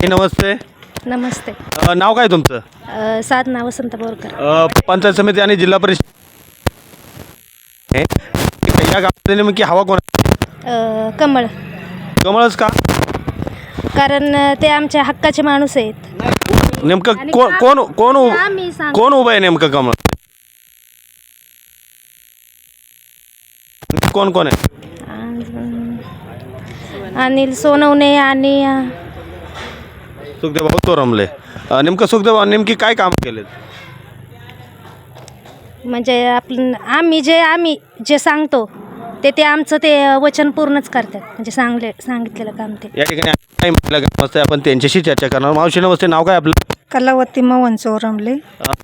नमस्ते. नमस्ते. नाव काय तुमचं? साधना वसंत बोरकर. पंचायत समिती आणि जिल्हा परिषद या गावात नेमकी हवा कोण? कमळ. कमळच का? कारण ते आमच्या हक्काचे माणूस आहेत. नेमकं आणि कोण कोण कोण आम्ही सांग कोण उभं आहे नेमकं कमळ? कोण कोण आहे? अनिल सोनवणे आणि सुखदेव भाऊ चोरमले. नेमकं सुखदेव नेमकी काय काम केलेत? म्हणजे आम्ही जे सांगतो ते आमचं ते वचन पूर्णच करतात. म्हणजे सांगितलेलं काम ते. या ठिकाणी काय महिला ग्रामस्थ आहे, आपण त्यांच्याशी चर्चा करणार. मावशी नमस्ते. नाव काय आपलं? कलावती मोहन चोरमले.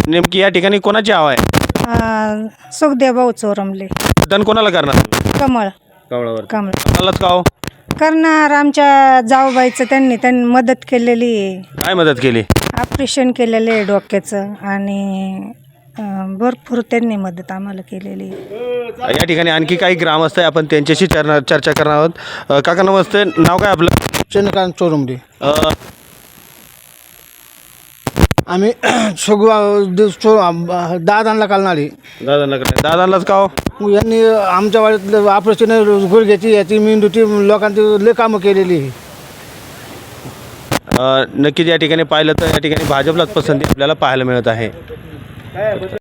नेमकी या ठिकाणी कोणाची हवा आहे? सुखदेव भाऊ चोरमले. मतदान कोणाला करणार? कमळ. कमळावर. कमळ कमळालाच का हो? करणार. आमच्या जाऊबाईचं त्यांनी मदत केलेली आहे. काय मदत केली? ऑपरेशन केलेलं आहे डोक्याचं आणि भरपूर त्यांनी मदत आम्हाला केलेली आहे. या ठिकाणी आणखी काही ग्रामस्थ आहे, आपण त्यांच्याशी चर्चा करणार आहोत. काका नमस्ते. नाव काय आपलं? चंद्रकांत चोरमडे. अ, आम्ही दादांना कालणारी. दादांनाच का हो? यांनी आमच्या वाड्यात ऑपरेशन गुडघ्याची याची मेंदूची लोकांची लय कामं केलेली आहे. नक्कीच या ठिकाणी पाहिलं तर या ठिकाणी भाजपलाच पसंती आपल्याला पाहायला मिळत आहे.